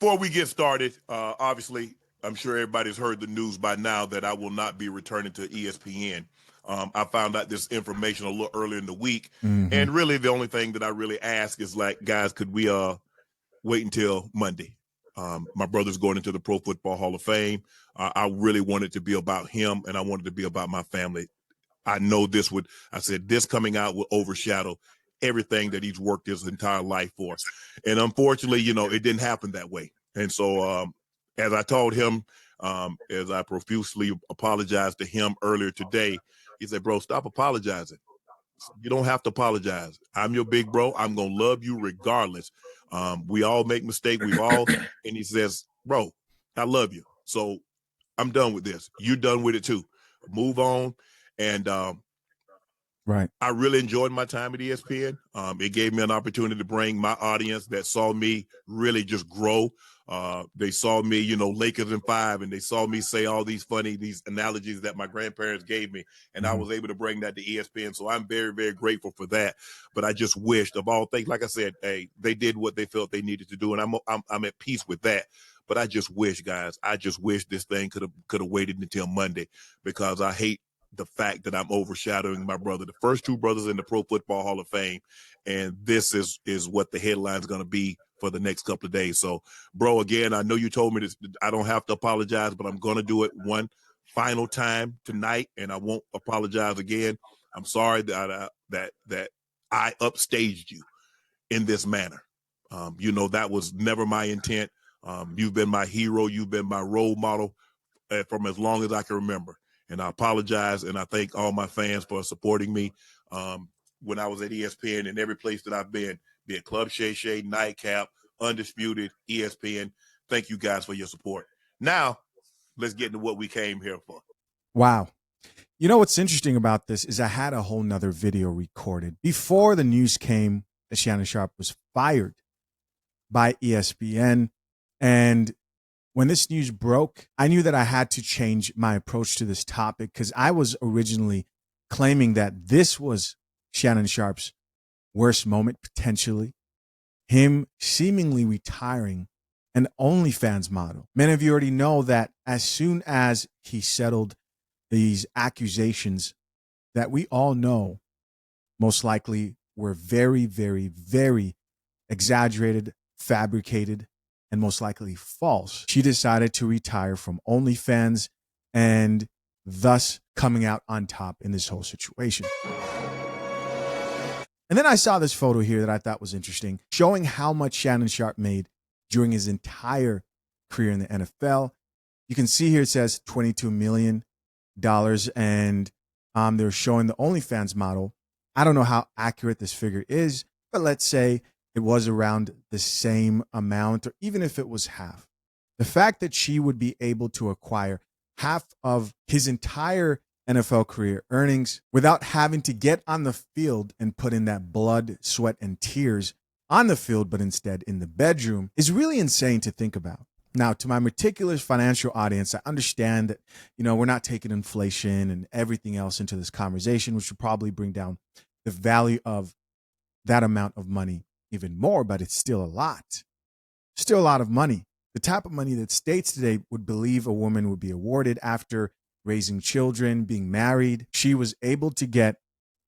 Before we get started, obviously, I'm sure everybody's heard the news by now that I will not be returning to ESPN. I found out this information a little earlier in the week, Mm-hmm. and really the only thing that I really ask is like, guys, could we wait until Monday? My brother's going into the Pro Football Hall of Fame. I really wanted to be about him, and I wanted to be about my family. I know I said this coming out will overshadow everything that he's worked his entire life for. And unfortunately, it didn't happen that way. And so, as I told him, as I profusely apologized to him earlier today, he said, bro, stop apologizing. You don't have to apologize. I'm your big bro. I'm going to love you regardless. We all make mistakes. And he says, bro, I love you. So I'm done with this. You're done with it too. Move on. And Right. I really enjoyed my time at ESPN. It gave me an opportunity to bring my audience that saw me really just grow. They saw me, Lakers in 5, and they saw me say all these analogies that my grandparents gave me, and I was able to bring that to ESPN. So I'm very, very grateful for that. But I just wished, of all things, like I said, hey, they did what they felt they needed to do, and I'm at peace with that. But I just wish, guys, this thing could have waited until Monday, because I hate the fact that I'm overshadowing my brother, the first two brothers in the Pro Football Hall of Fame, and this is what the headline's going to be for the next couple of days. So, bro, again, I know you told me this, I don't have to apologize, but I'm going to do it one final time tonight, and I won't apologize again. I'm sorry that I upstaged you in this manner. That was never my intent. You've been my hero. You've been my role model from as long as I can remember. And I apologize, and I thank all my fans for supporting me when I was at ESPN and every place that I've been, be it Club Shay Shay, Nightcap, Undisputed, ESPN. Thank you guys for your support. Now, let's get into what we came here for. Wow. You know what's interesting about this is I had a whole nother video recorded before the news came that Shannon Sharpe was fired by ESPN. And when this news broke, I knew that I had to change my approach to this topic, because I was originally claiming that this was Shannon Sharpe's worst moment, potentially. Him seemingly retiring an OnlyFans model. Many of you already know that as soon as he settled these accusations that we all know most likely were very, very, very exaggerated, fabricated, and most likely false, she decided to retire from OnlyFans, and thus coming out on top in this whole situation. And then I saw this photo here that I thought was interesting, showing how much Shannon Sharpe made during his entire career in the NFL. You can see here it says $22 million, and they're showing the OnlyFans model. I don't know how accurate this figure is, but let's say it was around the same amount, or even if it was half. The fact that she would be able to acquire half of his entire NFL career earnings without having to get on the field and put in that blood, sweat, and tears on the field, but instead in the bedroom, is really insane to think about. Now, to my meticulous financial audience, I understand that, we're not taking inflation and everything else into this conversation, which would probably bring down the value of that amount of money even more, but it's still a lot. Still a lot of money. The type of money that states today would believe a woman would be awarded after raising children, being married, she was able to get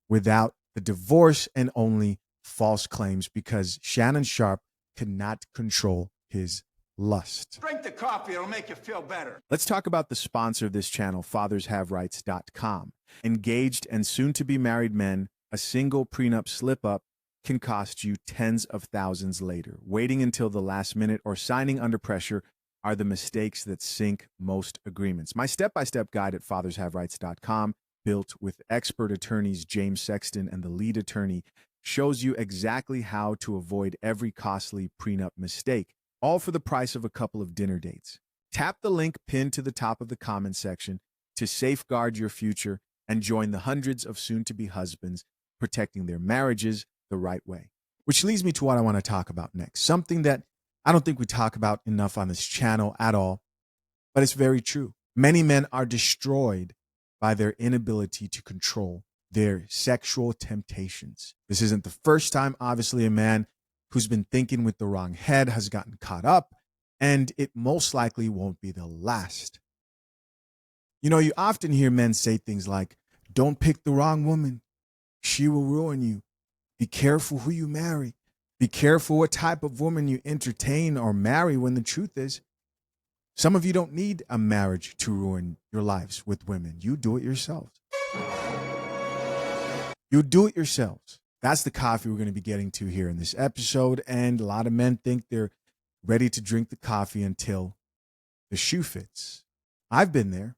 without the divorce and only false claims, because Shannon Sharpe could not control his lust. Drink the coffee, it'll make you feel better. Let's talk about the sponsor of this channel, FathersHaveRights.com. Engaged and soon-to-be married men, a single prenup slip-up can cost you tens of thousands later. Waiting until the last minute or signing under pressure are the mistakes that sink most agreements. My step-by-step guide at FathersHaveRights.com, built with expert attorneys James Sexton and the lead attorney, shows you exactly how to avoid every costly prenup mistake, all for the price of a couple of dinner dates. Tap the link pinned to the top of the comment section to safeguard your future and join the hundreds of soon-to-be husbands protecting their marriages the right way. Which leads me to what I want to talk about next. Something that I don't think we talk about enough on this channel at all, but it's very true. Many men are destroyed by their inability to control their sexual temptations. This isn't the first time, obviously, a man who's been thinking with the wrong head has gotten caught up, and it most likely won't be the last. You know, you often hear men say things like, don't pick the wrong woman. She will ruin you. Be careful who you marry. Be careful what type of woman you entertain or marry, when the truth is, some of you don't need a marriage to ruin your lives with women. You do it yourselves. You do it yourselves. That's the coffee we're going to be getting to here in this episode. And a lot of men think they're ready to drink the coffee until the shoe fits. I've been there.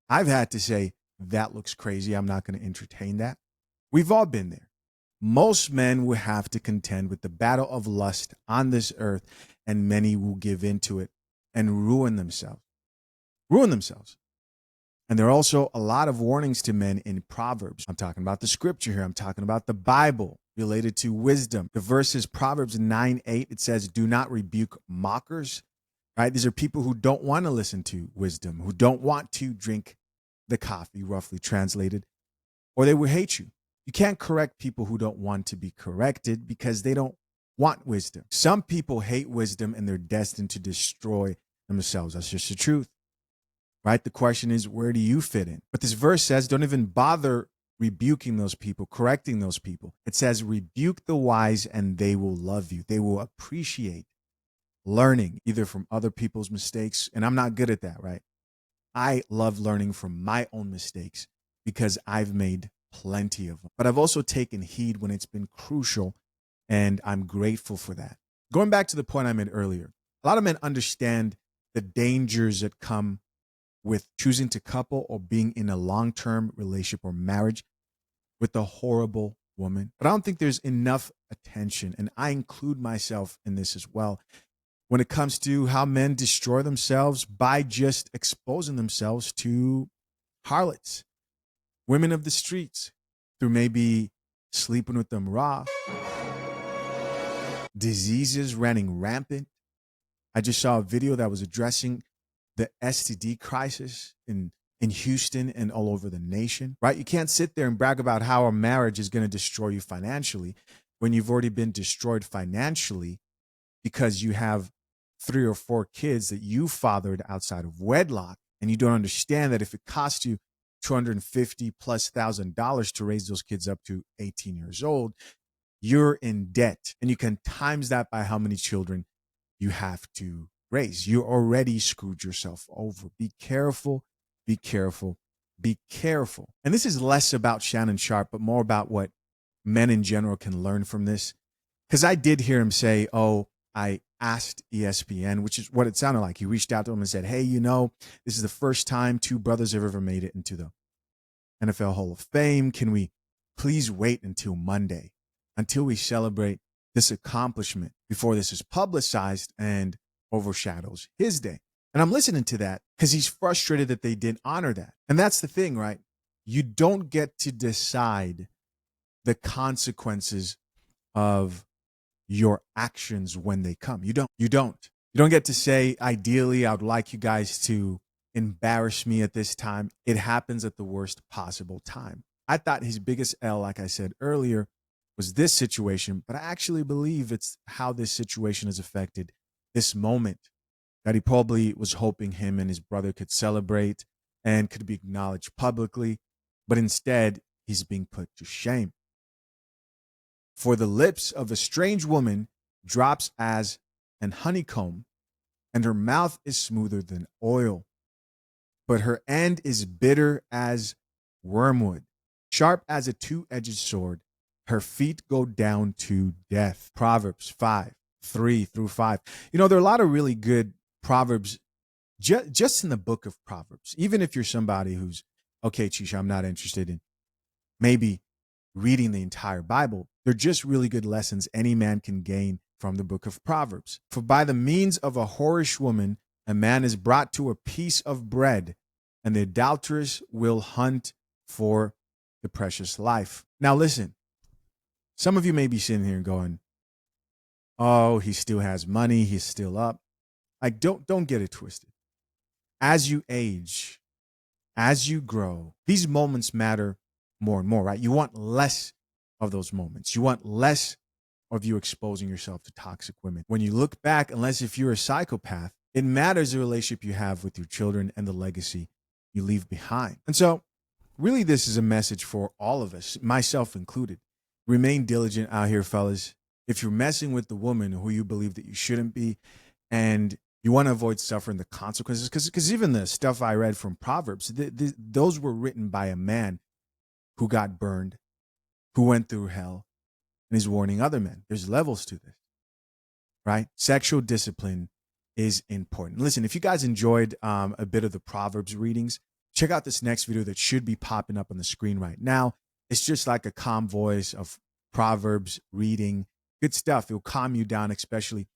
I've had to say, that looks crazy. I'm not going to entertain that. We've all been there. Most men will have to contend with the battle of lust on this earth, and many will give into it and ruin themselves. Ruin themselves. And there are also a lot of warnings to men in Proverbs. I'm talking about the scripture here. I'm talking about the Bible related to wisdom. The verse is Proverbs 9:8. It says, do not rebuke mockers. Right? These are people who don't want to listen to wisdom, who don't want to drink the coffee, roughly translated, or they will hate you. You can't correct people who don't want to be corrected because they don't want wisdom. Some people hate wisdom and they're destined to destroy themselves. That's just the truth. Right? The question is, where do you fit in? But this verse says, don't even bother rebuking those people, correcting those people. It says, rebuke the wise and they will love you. They will appreciate learning either from other people's mistakes. And I'm not good at that, right? I love learning from my own mistakes because I've made plenty of them. But I've also taken heed when it's been crucial, and I'm grateful for that. Going back to the point I made earlier, a lot of men understand the dangers that come with choosing to couple or being in a long-term relationship or marriage with a horrible woman. But I don't think there's enough attention, and I include myself in this as well, when it comes to how men destroy themselves by just exposing themselves to harlots, women of the streets, through maybe sleeping with them raw, diseases running rampant. I just saw a video that was addressing the STD crisis in Houston and all over the nation, right? You can't sit there and brag about how a marriage is going to destroy you financially when you've already been destroyed financially because you have 3 or 4 kids that you fathered outside of wedlock, and you don't understand that if it costs you $250,000+ to raise those kids up to 18 years old, you're in debt, and you can times that by how many children you have to raise. You already screwed yourself over. Be careful, be careful, be careful. And this is less about Shannon Sharpe, but more about what men in general can learn from this. Because I did hear him say, oh, I asked ESPN, which is what it sounded like. He reached out to him and said, hey, you know, this is the first time 2 brothers have ever made it into the NFL Hall of Fame. Can we please wait until Monday, until we celebrate this accomplishment before this is publicized and overshadows his day? And I'm listening to that because he's frustrated that they didn't honor that. And that's the thing, right? You don't get to decide the consequences of your actions when they come. You don't get to say, ideally, I would like you guys to embarrass me at this time. It happens at the worst possible time. I thought his biggest L, like I said earlier, was this situation, but I actually believe it's how this situation has affected this moment that he probably was hoping him and his brother could celebrate and could be acknowledged publicly, but instead he's being put to shame. For the lips of a strange woman drops as an honeycomb, and her mouth is smoother than oil, but her end is bitter as wormwood, sharp as a 2-edged sword. Her feet go down to death. Proverbs 5:3-5. You know, there are a lot of really good Proverbs just in the book of Proverbs. Even if you're somebody who's, okay, Chisha, I'm not interested in maybe reading the entire Bible, they're just really good lessons any man can gain from the book of Proverbs. For by the means of a whorish woman, a man is brought to a piece of bread, and the adulteress will hunt for the precious life. Now listen, some of you may be sitting here going, oh, he still has money, he's still up. Like, don't get it twisted. As you age, as you grow, these moments matter more and more, right? You want less of those moments. You want less of you exposing yourself to toxic women. When you look back, unless if you're a psychopath, it matters the relationship you have with your children and the legacy you leave behind. And so really, this is a message for all of us, myself included. Remain diligent out here, fellas. If you're messing with the woman who you believe that you shouldn't be, and you want to avoid suffering the consequences, because even the stuff I read from Proverbs, those were written by a man who got burned, who went through hell, and is warning other men. There's levels to this, right? Sexual discipline is important. Listen, if you guys enjoyed a bit of the Proverbs readings, check out this next video that should be popping up on the screen right now. It's just like a calm voice of Proverbs reading. Good stuff. It'll calm you down, especially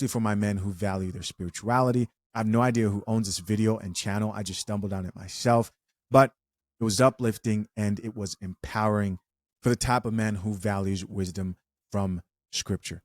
for my men who value their spirituality. I have no idea who owns this video and channel. I just stumbled on it myself. But it was uplifting and it was empowering for the type of man who values wisdom from Scripture.